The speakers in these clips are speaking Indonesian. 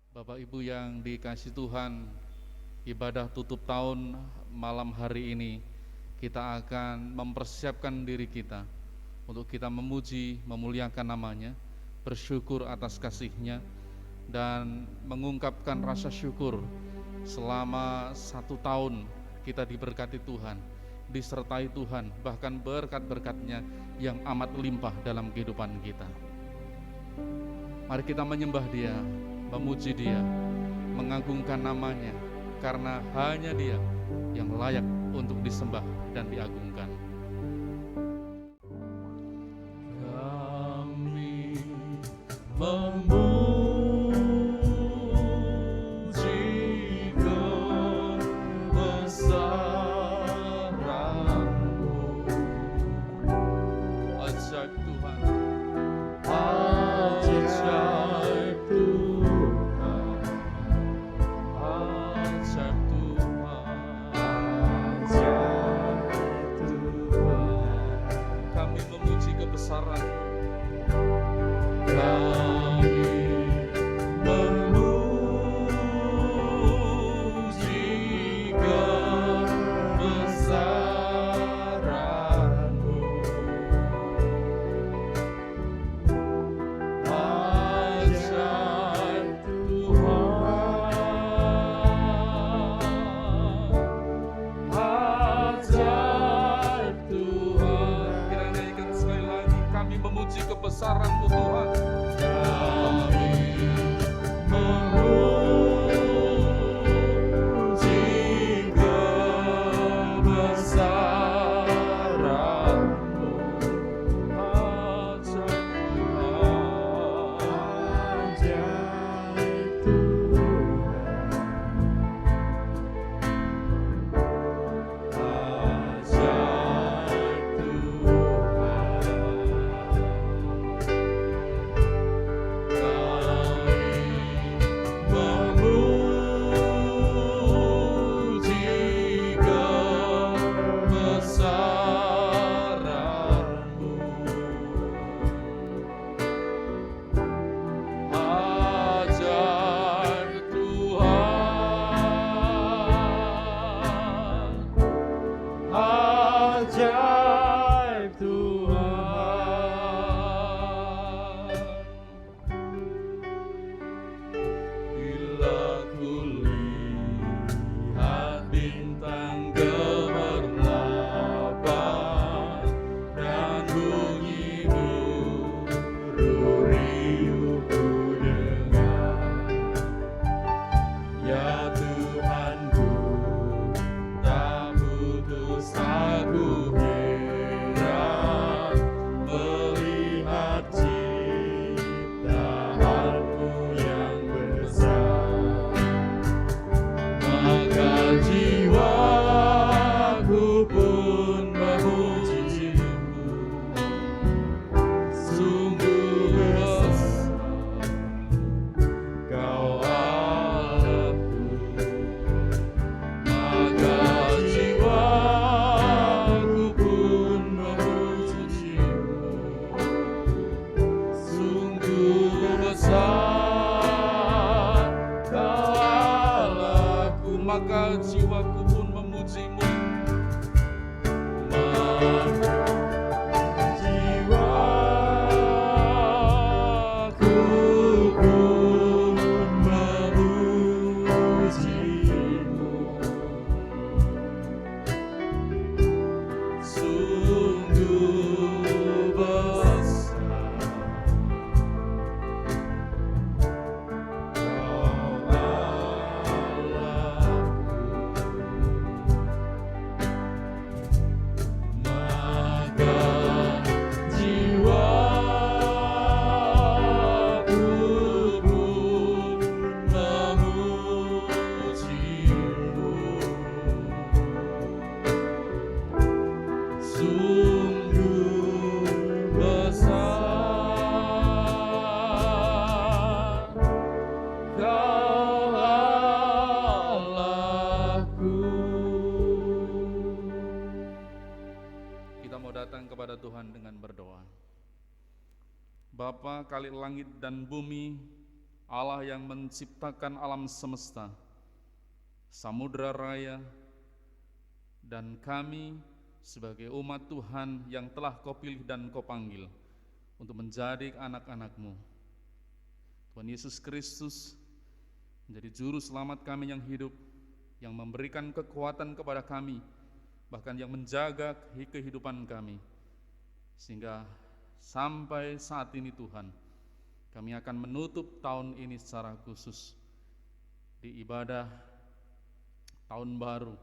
Bapak Ibu yang dikasihi Tuhan, ibadah tutup tahun malam hari ini kita akan mempersiapkan diri kita untuk kita memuji, memuliakan namanya, bersyukur atas kasih-Nya, dan mengungkapkan rasa syukur selama 1 tahun kita diberkati Tuhan, disertai Tuhan, bahkan berkat-berkat-Nya yang amat limpah dalam kehidupan kita. Mari kita menyembah Dia, memuji Dia, mengagungkan namanya, karena hanya Dia yang layak untuk disembah dan diagungkan. Kami memuji kebesaran-Mu, ajaib Tuhan, ajaib Tuhan, ajaib Tuhan, ajaib Tuhan. Kami memuji kebesaran-Mu. Kami memuji kebesaran-Mu, ajaib Tuhan, ajaib Tuhan. Kita nyanyikan sekali lagi, kami memuji kebesaran-Mu Tuhan. Kami memuji kebesaran-Mu, ajaib maka jiwaku pun memuji-Mu. Jiwaku pun memuji-Mu. Sungguh besar kepada Tuhan dengan berdoa. Bapa kali langit dan bumi, Allah yang menciptakan alam semesta, samudra raya, dan kami sebagai umat Tuhan yang telah Kau pilih dan Kau panggil untuk menjadi anak-anak-Mu. Tuhan Yesus Kristus menjadi juru selamat kami yang hidup, yang memberikan kekuatan kepada kami, bahkan yang menjaga kehidupan kami, sehingga sampai saat ini Tuhan, kami akan menutup tahun ini secara khusus di ibadah tahun baru,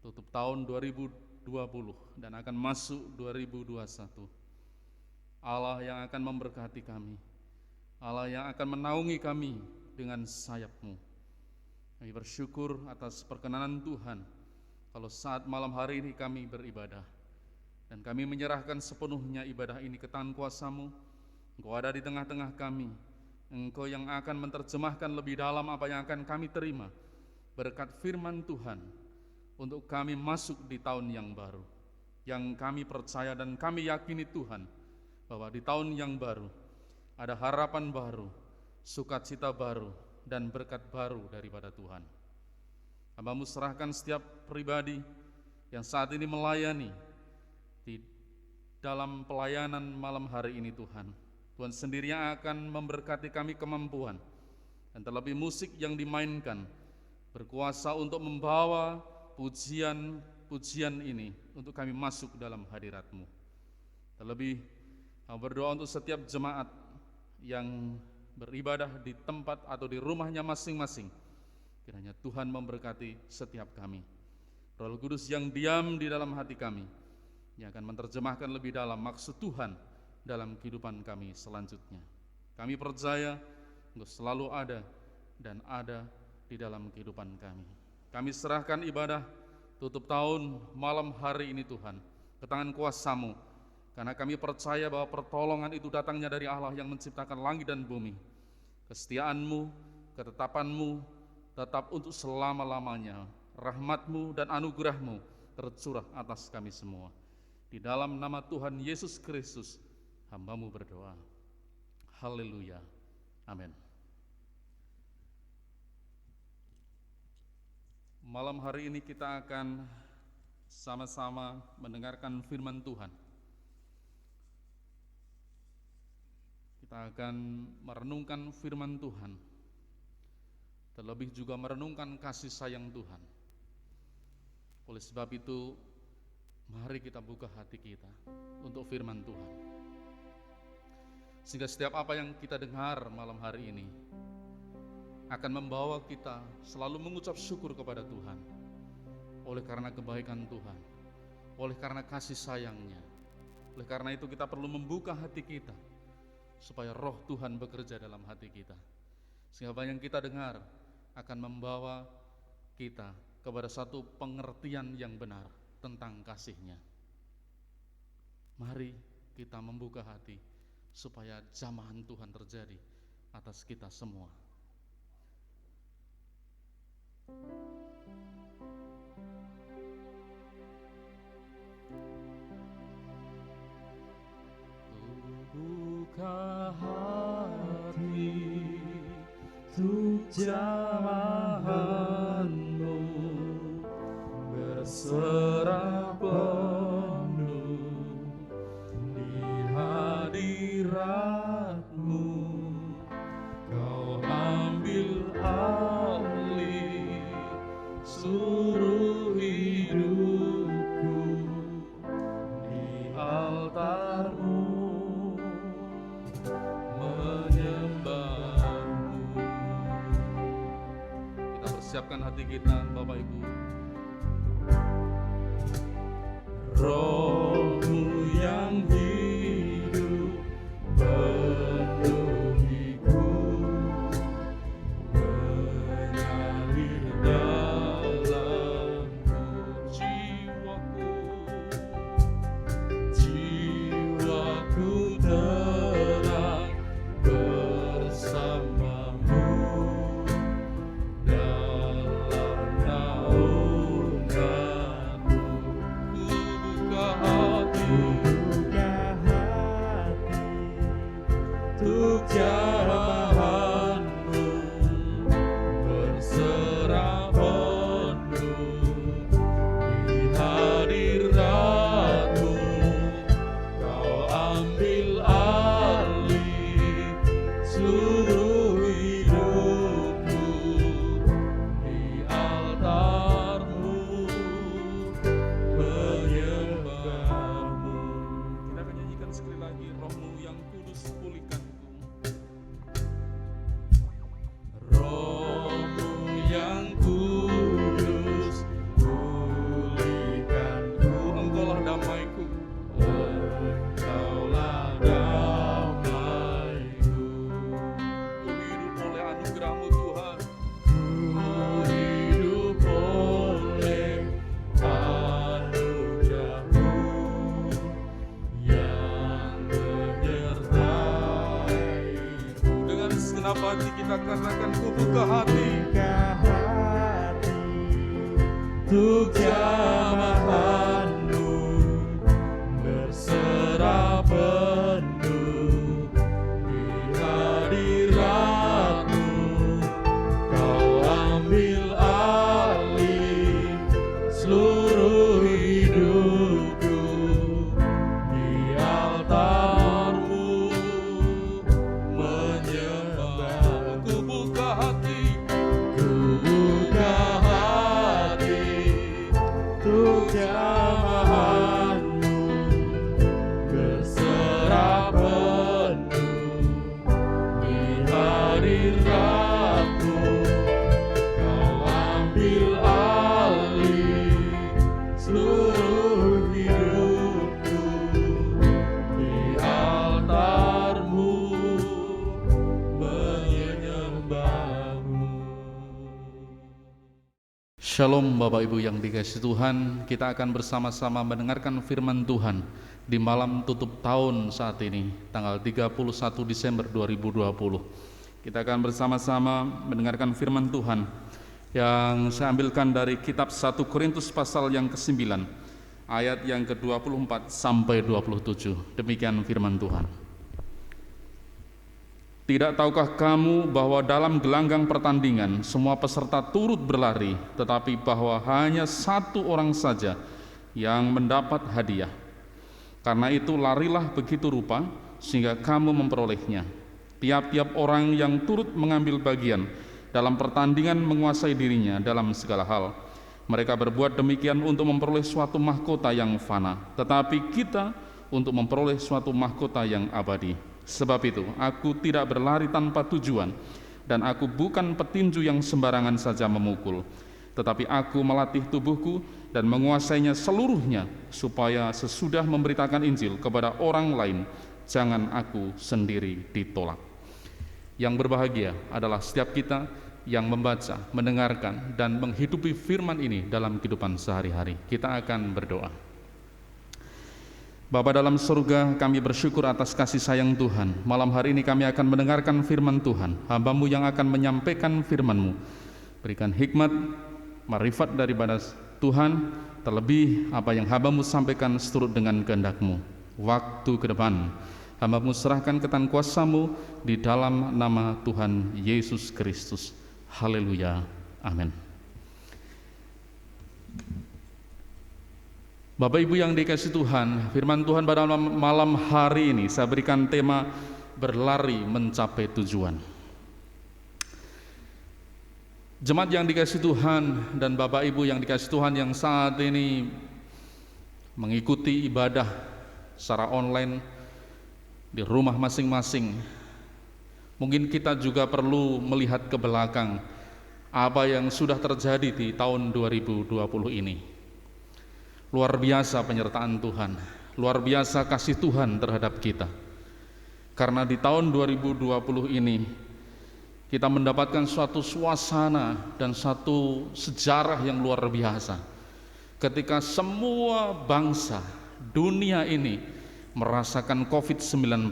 tutup tahun 2020 dan akan masuk 2021. Allah yang akan memberkati kami, Allah yang akan menaungi kami dengan sayap-Mu. Kami bersyukur atas perkenanan Tuhan kalau saat malam hari ini kami beribadah, dan kami menyerahkan sepenuhnya ibadah ini ke tangan kuasa-Mu. Engkau ada di tengah-tengah kami, Engkau yang akan menerjemahkan lebih dalam apa yang akan kami terima berkat firman Tuhan untuk kami masuk di tahun yang baru, yang kami percaya dan kami yakini Tuhan bahwa di tahun yang baru ada harapan baru, sukacita baru, dan berkat baru daripada Tuhan. Hamba-Mu serahkan setiap pribadi yang saat ini melayani di dalam pelayanan malam hari ini Tuhan. Tuhan sendiri yang akan memberkati kami kemampuan, dan terlebih musik yang dimainkan berkuasa untuk membawa pujian ini untuk kami masuk dalam hadirat-Mu. Terlebih berdoa untuk setiap jemaat yang beribadah di tempat atau di rumahnya masing-masing. Kiranya Tuhan memberkati setiap kami. Roh Kudus yang diam di dalam hati kami, yang akan menerjemahkan lebih dalam maksud Tuhan dalam kehidupan kami selanjutnya. Kami percaya Engkau selalu ada dan ada di dalam kehidupan kami. Kami serahkan ibadah tutup tahun malam hari ini Tuhan ke tangan kuasa-Mu, karena kami percaya bahwa pertolongan itu datangnya dari Allah yang menciptakan langit dan bumi. Kesetiaan-Mu, ketetapan-Mu tetap untuk selama-lamanya. Rahmat-Mu dan anugerah-Mu tercurah atas kami semua. Di dalam nama Tuhan Yesus Kristus hamba-Mu berdoa. Haleluya. Amin. Malam hari ini kita akan sama-sama mendengarkan firman Tuhan. Kita akan merenungkan firman Tuhan, terlebih juga merenungkan kasih sayang Tuhan. Oleh sebab itu, mari kita buka hati kita untuk firman Tuhan, sehingga setiap apa yang kita dengar malam hari ini akan membawa kita selalu mengucap syukur kepada Tuhan, oleh karena kebaikan Tuhan, oleh karena kasih sayangnya. Oleh karena itu kita perlu membuka hati kita, supaya roh Tuhan bekerja dalam hati kita, sehingga apa yang kita dengar akan membawa kita kepada satu pengertian yang benar tentang kasih-Nya. Mari kita membuka hati supaya jamahan Tuhan terjadi atas kita semua. Buka hati untuk jamahan-Mu, berserah penuh di hadirat-Mu. Kau ambil alih seluruh hidupku di altar-Mu, menyembah-Mu. Kita persiapkan hati kita, Bapak Ibu. Roh-Mu yang hidup penuhiku, mengalir dalamku. Jiwaku tenang bersama-Mu dalam naungan-Mu. Buka hati untuk jamahan-Mu, sekali lagi, Roh-Mu yang kudus pulihkanku. Roh-Mu yang kudus pulihkanku. Engkaulah damaiku, Engkaulah damaiku. Ku hidup oleh anugerah-Mu Tuhan. Ku hidup oleh anugerah-Mu yang menyertaiku. Dengan segenap hati kita katakan, ku buka hati untuk jamahan-Mu, berserah penuh di hadirat-Mu. Kau ambil alih seluruh hidupku di altar-Mu, menyembah. Ku buka hati untuk jamahan-Mu, berserah penuh di hadirat-Mu. Kau ambil alih seluruh hidupku di altar-Mu, menyembah-Mu. Shalom Bapak Ibu yang dikasihi Tuhan, kita akan bersama-sama mendengarkan firman Tuhan di malam tutup tahun saat ini, tanggal 31 Desember 2020. Kita akan bersama-sama mendengarkan firman Tuhan yang saya ambilkan dari kitab 1 Korintus pasal yang ke-9, ayat yang ke-24 sampai 27. Demikian firman Tuhan. Tidak tahukah kamu bahwa dalam gelanggang pertandingan semua peserta turut berlari, tetapi bahwa hanya satu orang saja yang mendapat hadiah? Karena itu larilah begitu rupa sehingga kamu memperolehnya. Tiap-tiap orang yang turut mengambil bagian dalam pertandingan menguasai dirinya dalam segala hal. Mereka berbuat demikian untuk memperoleh suatu mahkota yang fana, tetapi kita untuk memperoleh suatu mahkota yang abadi. Sebab itu, aku tidak berlari tanpa tujuan, dan aku bukan petinju yang sembarangan saja memukul, tetapi aku melatih tubuhku dan menguasainya seluruhnya, supaya sesudah memberitakan Injil kepada orang lain, jangan aku sendiri ditolak. Yang berbahagia adalah setiap kita yang membaca, mendengarkan, dan menghidupi firman ini dalam kehidupan sehari-hari. Kita akan berdoa. Bapa dalam surga, kami bersyukur atas kasih sayang Tuhan. Malam hari ini kami akan mendengarkan firman Tuhan. Hamba-Mu yang akan menyampaikan firman-Mu. Berikan hikmat, marifat daripada Tuhan, terlebih apa yang hamba-Mu sampaikan seturut dengan kehendak-Mu. Waktu ke depan, hamba-Mu serahkan ke tangan kuasa-Mu di dalam nama Tuhan Yesus Kristus. Haleluya. Amin. Bapak Ibu yang dikasihi Tuhan, firman Tuhan pada malam hari ini saya berikan tema berlari mencapai tujuan. Jemaat yang dikasihi Tuhan dan Bapak Ibu yang dikasihi Tuhan yang saat ini mengikuti ibadah secara online di rumah masing-masing, mungkin kita juga perlu melihat ke belakang apa yang sudah terjadi di tahun 2020 ini. Luar biasa penyertaan Tuhan, luar biasa kasih Tuhan terhadap kita. Karena di tahun 2020 ini kita mendapatkan suatu suasana dan satu sejarah yang luar biasa. Ketika semua bangsa dunia ini merasakan COVID-19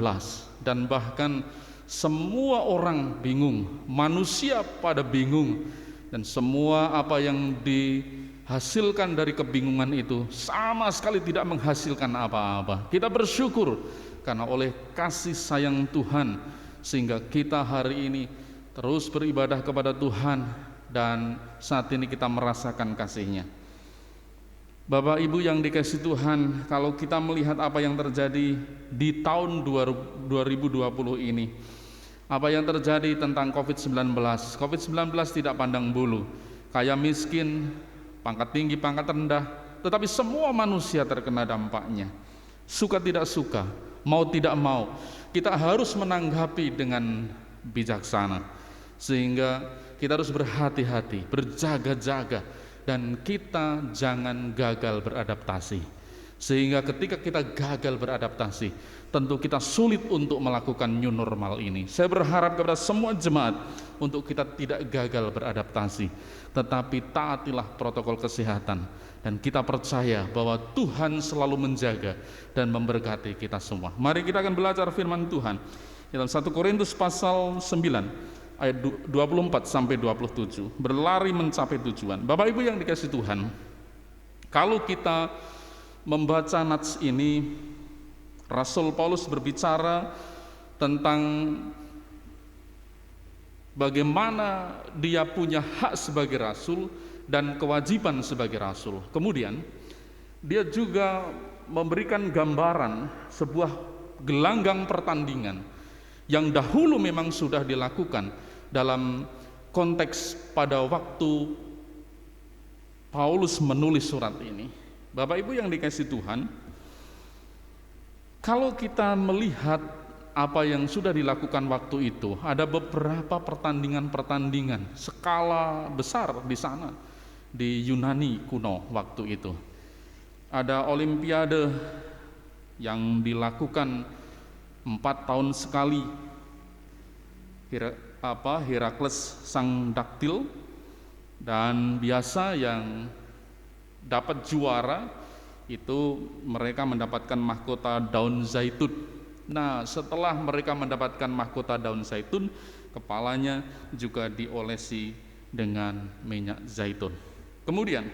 dan bahkan semua orang bingung, manusia pada bingung, dan semua apa yang dihasilkan dari kebingungan itu sama sekali tidak menghasilkan apa-apa. Kita bersyukur karena oleh kasih sayang Tuhan sehingga kita hari ini terus beribadah kepada Tuhan dan saat ini kita merasakan kasih-Nya. Bapak Ibu yang dikasihi Tuhan, kalau kita melihat apa yang terjadi di tahun 2020 ini, apa yang terjadi tentang COVID-19. COVID-19 tidak pandang bulu, kaya miskin, pangkat tinggi, pangkat rendah, tetapi semua manusia terkena dampaknya. Suka tidak suka, mau tidak mau kita harus menanggapi dengan bijaksana, sehingga kita harus berhati-hati, berjaga-jaga, dan kita jangan gagal beradaptasi. Sehingga ketika kita gagal beradaptasi, tentu kita sulit untuk melakukan new normal ini. Saya berharap kepada semua jemaat untuk kita tidak gagal beradaptasi, tetapi taatilah protokol kesehatan, dan kita percaya bahwa Tuhan selalu menjaga dan memberkati kita semua. Mari kita akan belajar firman Tuhan dalam 1 Korintus pasal 9 ayat 24 sampai 27. Berlari mencapai tujuan. Bapak Ibu yang dikasihi Tuhan, kalau kita membaca nats ini, Rasul Paulus berbicara tentang bagaimana dia punya hak sebagai rasul dan kewajiban sebagai rasul. Kemudian dia juga memberikan gambaran sebuah gelanggang pertandingan yang dahulu memang sudah dilakukan dalam konteks pada waktu Paulus menulis surat ini. Bapak Ibu yang dikasihi Tuhan, kalau kita melihat apa yang sudah dilakukan waktu itu, ada beberapa pertandingan-pertandingan skala besar di sana, di Yunani kuno waktu itu. Ada olimpiade yang dilakukan 4 tahun sekali. Herakles sang daktil, dan biasa yang dapat juara itu mereka mendapatkan mahkota daun zaitun. Nah, setelah mereka mendapatkan mahkota daun zaitun, kepalanya juga diolesi dengan minyak zaitun. Kemudian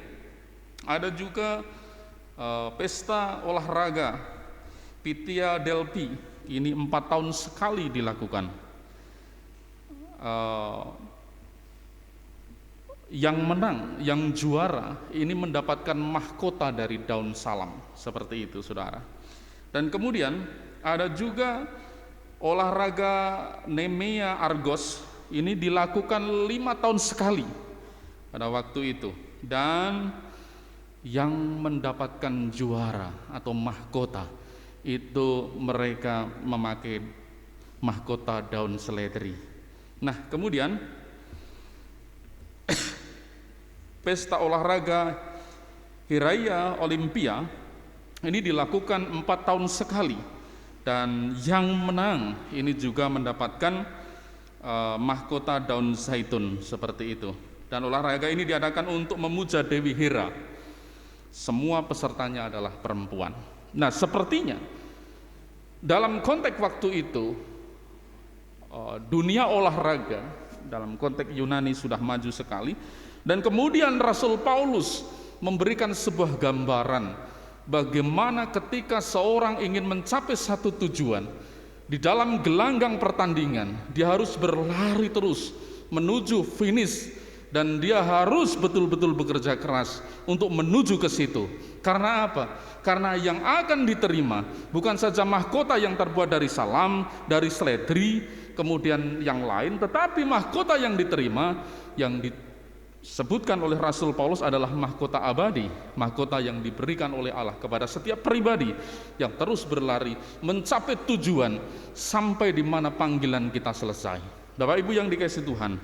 ada juga pesta olahraga Pythia Delphi. Ini 4 tahun sekali dilakukan. Yang menang, yang juara ini mendapatkan mahkota dari daun salam, seperti itu saudara. Dan kemudian ada juga olahraga Nemea Argos, ini dilakukan 5 tahun sekali pada waktu itu, dan yang mendapatkan juara atau mahkota itu mereka memakai mahkota daun seledri. Nah, kemudian pesta olahraga Hiraya Olimpia ini dilakukan 4 tahun sekali, dan yang menang ini juga mendapatkan mahkota daun zaitun, seperti itu. Dan olahraga ini diadakan untuk memuja Dewi Hera. Semua pesertanya adalah perempuan. Nah, sepertinya dalam konteks waktu itu dunia olahraga dalam konteks Yunani sudah maju sekali. Dan kemudian Rasul Paulus memberikan sebuah gambaran bagaimana ketika seorang ingin mencapai satu tujuan di dalam gelanggang pertandingan, dia harus berlari terus menuju finish, dan dia harus betul-betul bekerja keras untuk menuju ke situ. Karena apa? Karena yang akan diterima bukan saja mahkota yang terbuat dari salam, dari seledri, kemudian yang lain, tetapi mahkota yang diterima, yang disebutkan oleh Rasul Paulus adalah mahkota abadi, mahkota yang diberikan oleh Allah kepada setiap pribadi yang terus berlari mencapai tujuan sampai di mana panggilan kita selesai. Bapak Ibu yang dikasihi Tuhan,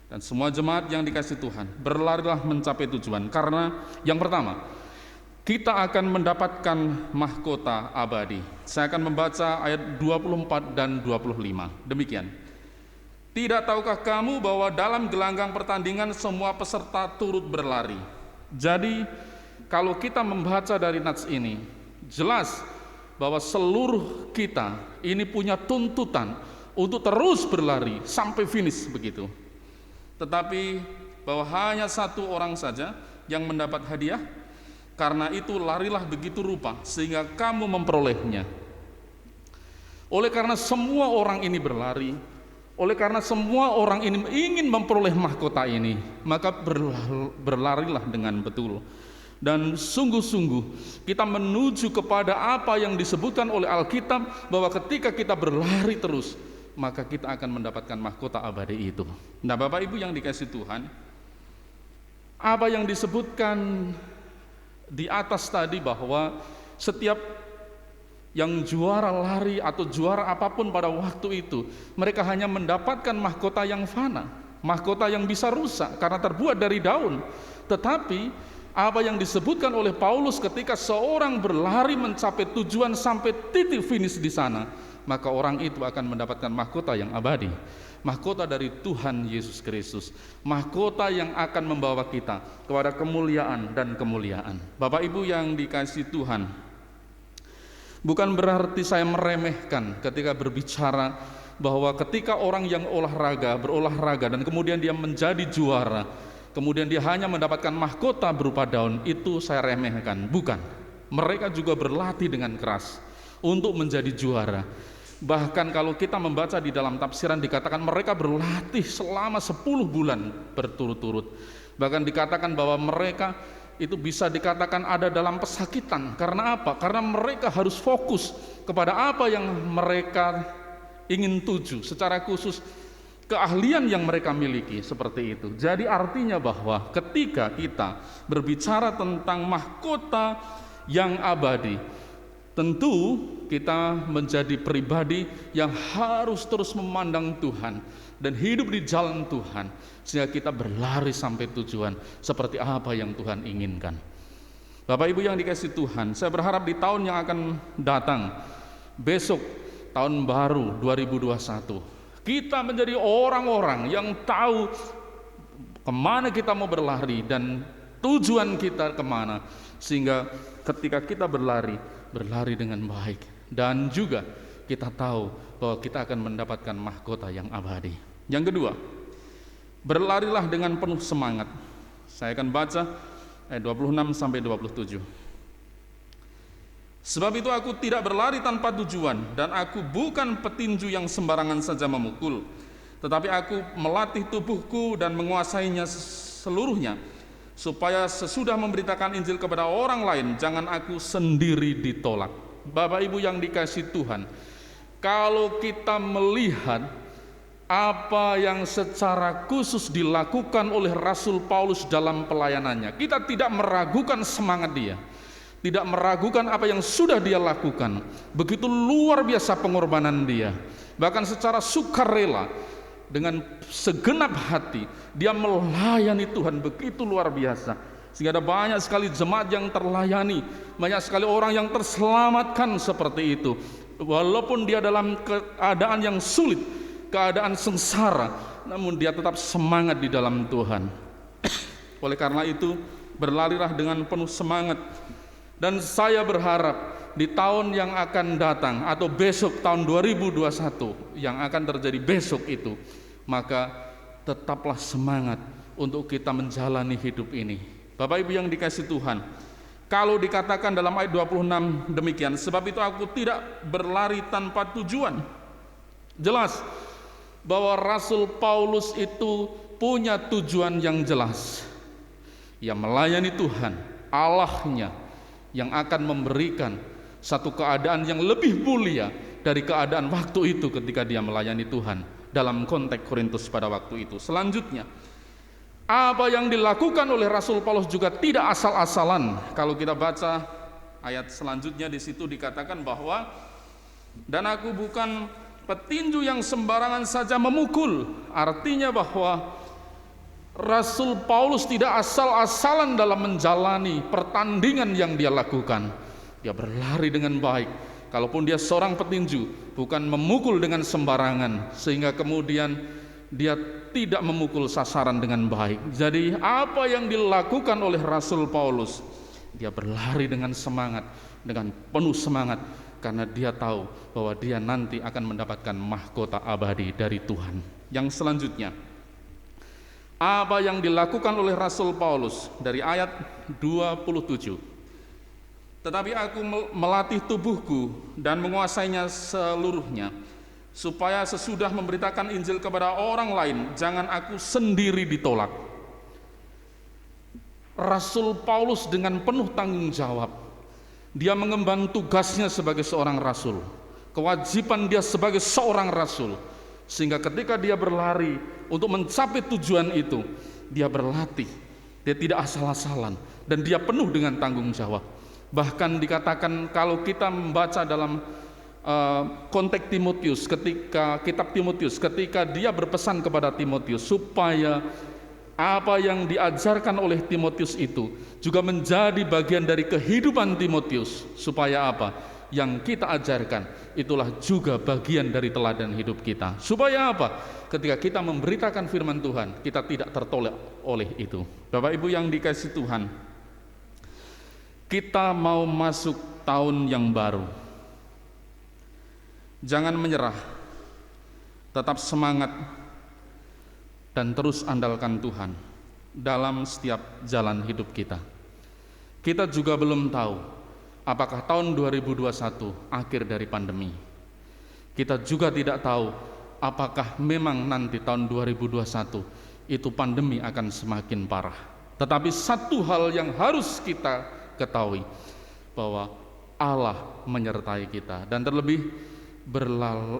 dan semua jemaat yang dikasihi Tuhan, berlarilah mencapai tujuan, karena yang pertama, kita akan mendapatkan mahkota abadi. Saya akan membaca ayat 24 dan 25. Demikian. Tidak tahukah kamu bahwa dalam gelanggang pertandingan semua peserta turut berlari? Jadi kalau kita membaca dari nats ini, jelas bahwa seluruh kita ini punya tuntutan untuk terus berlari sampai finish begitu. Tetapi bahwa hanya satu orang saja yang mendapat hadiah, karena itu larilah begitu rupa sehingga kamu memperolehnya. Oleh karena semua orang ini berlari, oleh karena semua orang ini ingin memperoleh mahkota ini, maka berlarilah dengan betul. Dan sungguh-sungguh kita menuju kepada apa yang disebutkan oleh Alkitab, bahwa ketika kita berlari terus, maka kita akan mendapatkan mahkota abadi itu. Nah, Bapak Ibu yang dikasihi Tuhan, apa yang disebutkan di atas tadi, bahwa setiap yang juara lari atau juara apapun pada waktu itu, mereka hanya mendapatkan mahkota yang fana, mahkota yang bisa rusak karena terbuat dari daun. Tetapi apa yang disebutkan oleh Paulus ketika seorang berlari mencapai tujuan sampai titik finish di sana, maka orang itu akan mendapatkan mahkota yang abadi, mahkota dari Tuhan Yesus Kristus, mahkota yang akan membawa kita kepada kemuliaan dan kemuliaan. Bapak Ibu yang dikasihi Tuhan, bukan berarti saya meremehkan ketika berbicara bahwa ketika orang yang berolahraga dan kemudian dia menjadi juara, kemudian dia hanya mendapatkan mahkota berupa daun, itu saya remehkan. Bukan. Mereka juga berlatih dengan keras untuk menjadi juara. Bahkan kalau kita membaca di dalam tafsiran dikatakan mereka berlatih selama 10 bulan berturut-turut. Bahkan dikatakan bahwa mereka itu bisa dikatakan ada dalam pesakitan. Karena apa? Karena mereka harus fokus kepada apa yang mereka ingin tuju, secara khusus keahlian yang mereka miliki, seperti itu. Jadi artinya bahwa ketika kita berbicara tentang mahkota yang abadi, tentu kita menjadi pribadi yang harus terus memandang Tuhan dan hidup di jalan Tuhan, sehingga kita berlari sampai tujuan seperti apa yang Tuhan inginkan. Bapak Ibu yang dikasihi Tuhan, saya berharap di tahun yang akan datang, besok tahun baru 2021, kita menjadi orang-orang yang tahu kemana kita mau berlari dan tujuan kita kemana, sehingga ketika kita berlari dengan baik, dan juga kita tahu bahwa kita akan mendapatkan mahkota yang abadi. Yang kedua, berlarilah dengan penuh semangat. Saya akan baca ayat 26 sampai 27. Sebab itu aku tidak berlari tanpa tujuan, dan aku bukan petinju yang sembarangan saja memukul, tetapi aku melatih tubuhku dan menguasainya seluruhnya, supaya sesudah memberitakan Injil kepada orang lain, jangan aku sendiri ditolak. Bapak Ibu yang dikasihi Tuhan, kalau kita melihat apa yang secara khusus dilakukan oleh Rasul Paulus dalam pelayanannya, kita tidak meragukan semangat dia, tidak meragukan apa yang sudah dia lakukan. Begitu luar biasa pengorbanan dia, bahkan secara sukarela, dengan segenap hati dia melayani Tuhan begitu luar biasa, sehingga ada banyak sekali jemaat yang terlayani, banyak sekali orang yang terselamatkan seperti itu. Walaupun dia dalam keadaan yang sulit, keadaan sengsara, namun dia tetap semangat di dalam Tuhan. Oleh karena itu, berlarilah dengan penuh semangat. Dan saya berharap di tahun yang akan datang, atau besok tahun 2021 yang akan terjadi besok itu, maka tetaplah semangat untuk kita menjalani hidup ini. Bapak Ibu yang dikasihi Tuhan, kalau dikatakan dalam ayat 26 demikian, sebab itu aku tidak berlari tanpa tujuan, jelas bahwa Rasul Paulus itu punya tujuan yang jelas. Ia melayani Tuhan, Allahnya, yang akan memberikan satu keadaan yang lebih mulia dari keadaan waktu itu ketika dia melayani Tuhan dalam konteks Korintus pada waktu itu. Selanjutnya, apa yang dilakukan oleh Rasul Paulus juga tidak asal-asalan. Kalau kita baca ayat selanjutnya, di situ dikatakan bahwa dan aku bukan petinju yang sembarangan saja memukul. Artinya bahwa Rasul Paulus tidak asal-asalan dalam menjalani pertandingan yang dia lakukan. Dia berlari dengan baik. Kalaupun dia seorang petinju, bukan memukul dengan sembarangan, sehingga kemudian dia tidak memukul sasaran dengan baik. Jadi apa yang dilakukan oleh Rasul Paulus, dia berlari dengan semangat, dengan penuh semangat, karena dia tahu bahwa dia nanti akan mendapatkan mahkota abadi dari Tuhan. Yang selanjutnya, apa yang dilakukan oleh Rasul Paulus dari ayat 27. Tetapi aku melatih tubuhku dan menguasainya seluruhnya, supaya sesudah memberitakan Injil kepada orang lain, jangan aku sendiri ditolak. Rasul Paulus dengan penuh tanggung jawab, dia mengemban tugasnya sebagai seorang rasul, kewajiban dia sebagai seorang rasul, sehingga ketika dia berlari untuk mencapai tujuan itu, dia berlatih, dia tidak asal-asalan, dan dia penuh dengan tanggung jawab. Bahkan dikatakan kalau kita membaca dalam konteks Timotius, ketika kitab Timotius, ketika dia berpesan kepada Timotius supaya apa yang diajarkan oleh Timotius itu juga menjadi bagian dari kehidupan Timotius, supaya apa? Yang kita ajarkan itulah juga bagian dari teladan hidup kita. Supaya apa? Ketika kita memberitakan firman Tuhan, kita tidak tertolak oleh itu. Bapak Ibu yang dikasihi Tuhan, kita mau masuk tahun yang baru. Jangan menyerah, tetap semangat, dan terus andalkan Tuhan dalam setiap jalan hidup kita. Kita juga belum tahu apakah tahun 2021 akhir dari pandemi. Kita juga tidak tahu apakah memang nanti tahun 2021 itu pandemi akan semakin parah. Tetapi satu hal yang harus kita ketahui, bahwa Allah menyertai kita, dan terlebih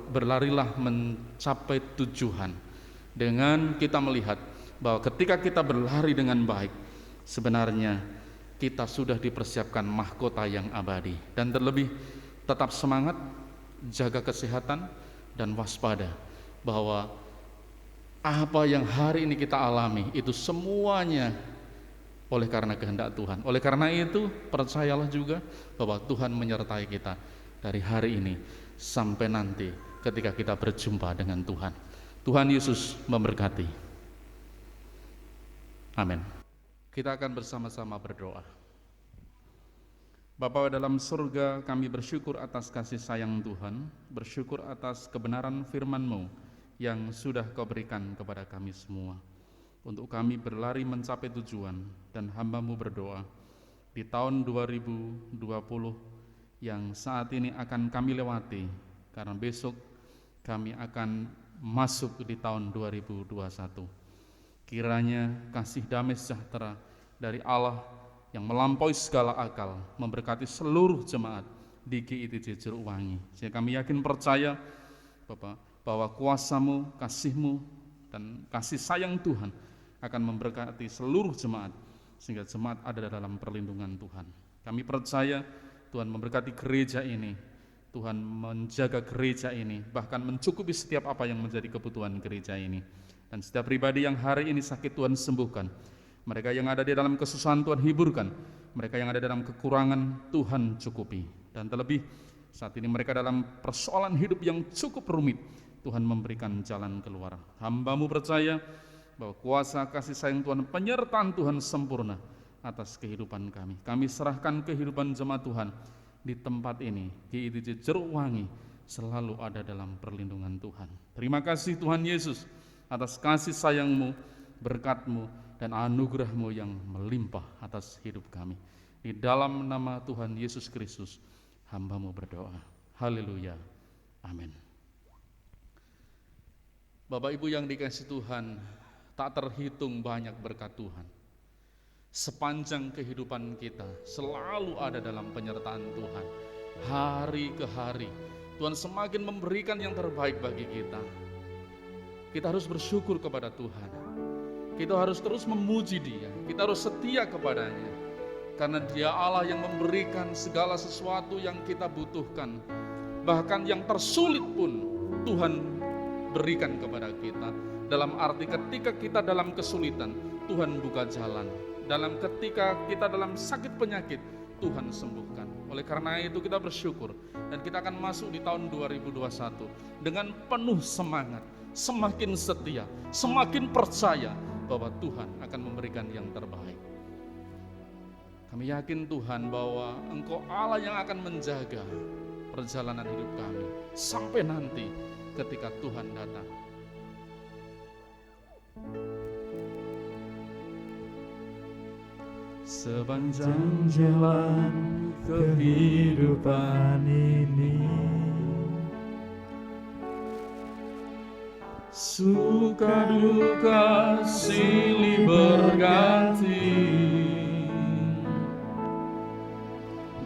berlarilah mencapai tujuan dengan kita melihat bahwa ketika kita berlari dengan baik, sebenarnya kita sudah dipersiapkan mahkota yang abadi. Dan terlebih tetap semangat, jaga kesehatan, dan waspada bahwa apa yang hari ini kita alami itu semuanya oleh karena kehendak Tuhan. Oleh karena itu, percayalah juga bahwa Tuhan menyertai kita dari hari ini sampai nanti ketika kita berjumpa dengan Tuhan. Tuhan Yesus memberkati. Amin. Kita akan bersama-sama berdoa. Bapa dalam surga, kami bersyukur atas kasih sayang Tuhan, bersyukur atas kebenaran firman-Mu yang sudah Kau berikan kepada kami semua, untuk kami berlari mencapai tujuan. Dan hamba-Mu berdoa di tahun 2020 yang saat ini akan kami lewati, karena besok kami akan masuk di tahun 2021. Kiranya kasih damai sejahtera dari Allah yang melampaui segala akal memberkati seluruh jemaat di GITJ Jeruk Wangi, sehingga kami yakin percaya Bapak, bahwa kuasa-Mu, kasih-Mu, dan kasih sayang Tuhan akan memberkati seluruh jemaat, sehingga jemaat ada dalam perlindungan Tuhan. Kami percaya Tuhan memberkati gereja ini, Tuhan menjaga gereja ini, bahkan mencukupi setiap apa yang menjadi kebutuhan gereja ini. Dan setiap pribadi yang hari ini sakit, Tuhan sembuhkan. Mereka yang ada di dalam kesusahan, Tuhan hiburkan. Mereka yang ada dalam kekurangan, Tuhan cukupi. Dan terlebih saat ini mereka dalam persoalan hidup yang cukup rumit, Tuhan memberikan jalan keluar. Hamba-Mu percaya bahwa kuasa kasih sayang Tuhan, penyertaan Tuhan sempurna atas kehidupan kami. Kami serahkan kehidupan jemaat Tuhan di tempat ini, GITJ Jeruk Wangi, selalu ada dalam perlindungan Tuhan. Terima kasih Tuhan Yesus atas kasih sayang-Mu, berkat-Mu, dan anugerah-Mu yang melimpah atas hidup kami. Di dalam nama Tuhan Yesus Kristus, hamba-Mu berdoa. Haleluya. Amin. Bapak Ibu yang dikasihi Tuhan, tak terhitung banyak berkat Tuhan. Sepanjang kehidupan kita selalu ada dalam penyertaan Tuhan. Hari ke hari Tuhan semakin memberikan yang terbaik bagi kita. Kita harus bersyukur kepada Tuhan. Kita harus terus memuji Dia. Kita harus setia kepadanya, karena Dia Allah yang memberikan segala sesuatu yang kita butuhkan. Bahkan yang tersulit pun Tuhan berikan kepada kita. Dalam arti ketika kita dalam kesulitan, Tuhan buka jalan. Ketika kita dalam sakit penyakit, Tuhan sembuhkan. Oleh karena itu kita bersyukur, dan kita akan masuk di tahun 2021 dengan penuh semangat, semakin setia, semakin percaya bahwa Tuhan akan memberikan yang terbaik. Kami yakin Tuhan bahwa Engkau Allah yang akan menjaga perjalanan hidup kami sampai nanti ketika Tuhan datang. Sepanjang jalan kehidupan ini, suka duka silih berganti,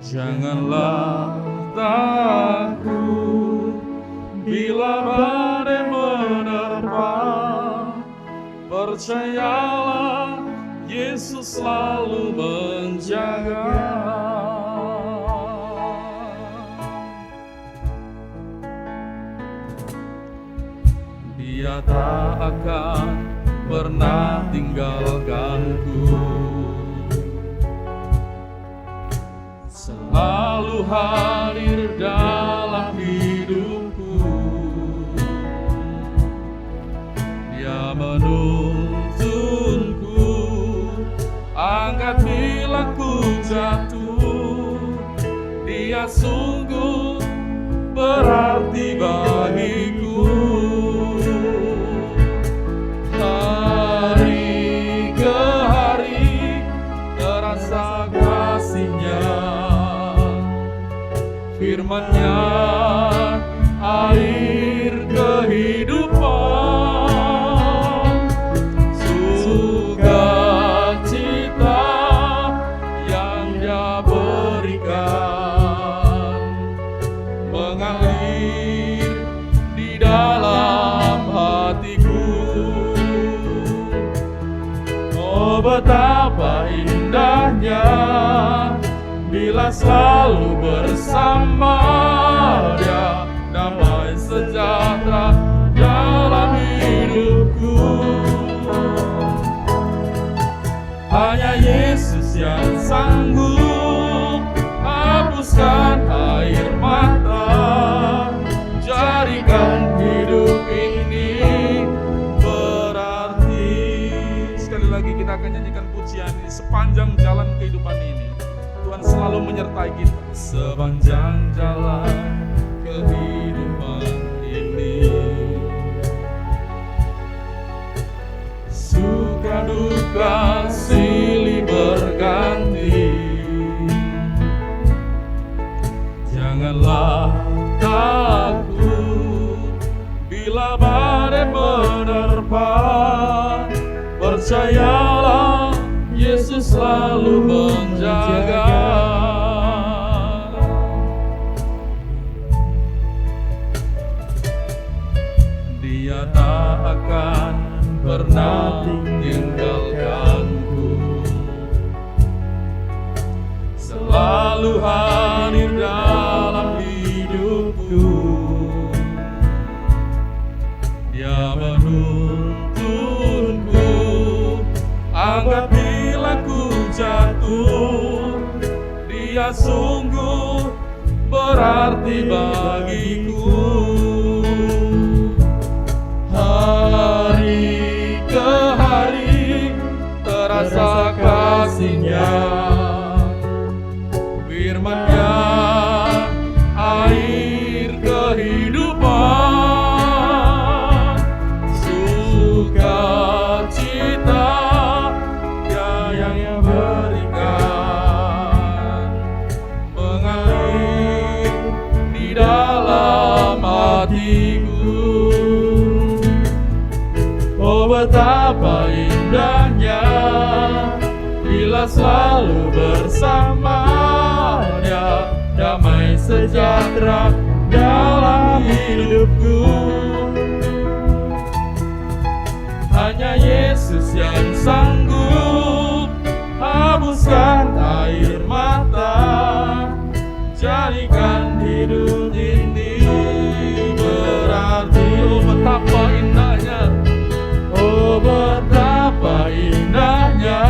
janganlah takut bila badai menerpa. Percayalah, Yesus selalu menjaga. Dia tak akan pernah tinggalkanku, selalu hadir dalam hidupku. Dia menuntunku, angkat bila ku jatuh. Dia sungguh berarti bagiku. Hari ke hari terasa kasih-Nya, firman-Nya air kehidupan, sukacita yang Dia berikan mengalir di dalam hatiku. Oh, betapa indahnya bila selalu bersama Dia, damai sejahtera dalam hidupku. Hanya Yesus yang sanggup hapuskan air mata, jadikan hidup ini berarti. Sekali lagi kita akan nyanyikan pujian ini sepanjang jalan kehidupan ini. Tuhan selalu menyertai kita sepanjang jalan kehidupan ini. Suka duka silih berganti, janganlah takut bila badai menerpa. Percayalah, Yesus selalu menjaga. Dia tak akan pernah tinggalkanku, selalu hadir dalam hidupku. Dia menuntunku, anggap bila ku jatuh. Dia sungguh berarti bagiku. Hari ke hari terasa kasih-Nya, firman-Nya air kehidupan, sukacita yang Dia berikan mengalir di dalam hatiku. Oh, betapa indahnya bila selalu bersama Dia, damai sejahtera dalam hidupku. Hanya Yesus yang sanggup hapuskan air mata, jadikan hidup ini berarti. Oh, betapa indahnya, oh, betapa indahnya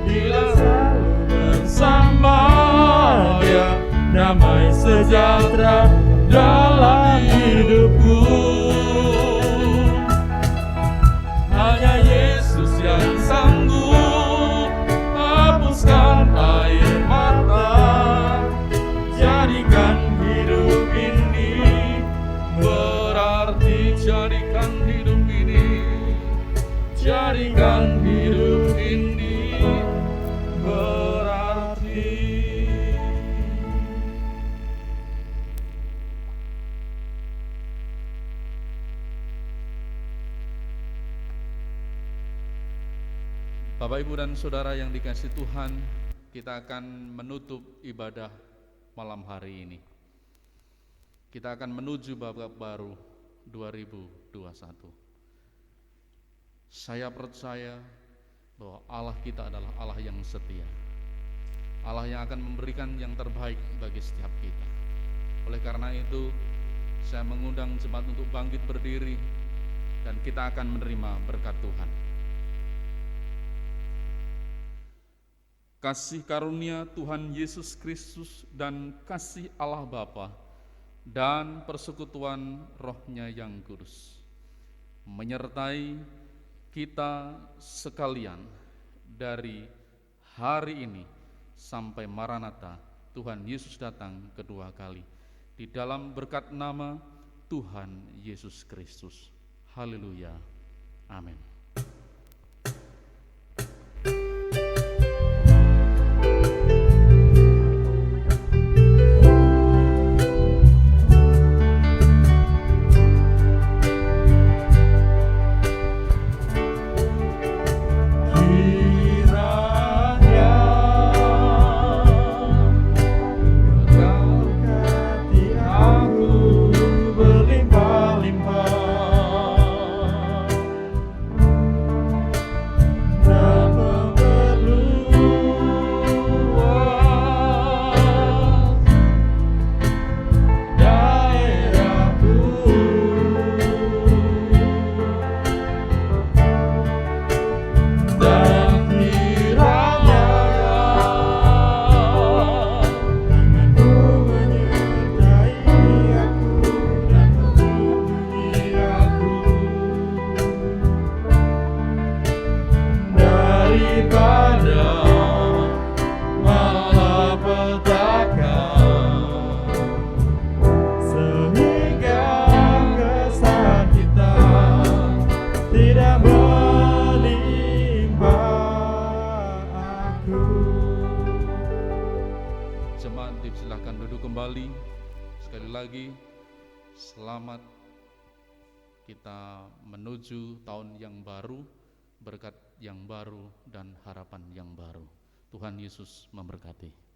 bila selalu bersama Dia, damai sejahtera dalam hidupku. Hanya Yesus yang sanggup hapuskan air mata, jadikan hidup ini berarti. Jadikan hidup ini, jadikan hidup ini berarti. Bapak, Ibu, dan Saudara yang dikasihi Tuhan, kita akan menutup ibadah malam hari ini. Kita akan menuju babak baru 2021. Saya percaya bahwa Allah kita adalah Allah yang setia, Allah yang akan memberikan yang terbaik bagi setiap kita. Oleh karena itu, saya mengundang jemaat untuk bangkit berdiri dan kita akan menerima berkat Tuhan. Kasih karunia Tuhan Yesus Kristus dan kasih Allah Bapa dan persekutuan Roh-Nya yang kudus menyertai kita sekalian dari hari ini sampai Maranatha, Tuhan Yesus datang kedua kali. Di dalam berkat nama Tuhan Yesus Kristus. Haleluya. Amin. Jemaat dipersilahkan duduk kembali. Sekali lagi, selamat kita menuju tahun yang baru, berkat yang baru dan harapan yang baru. Tuhan Yesus memberkati.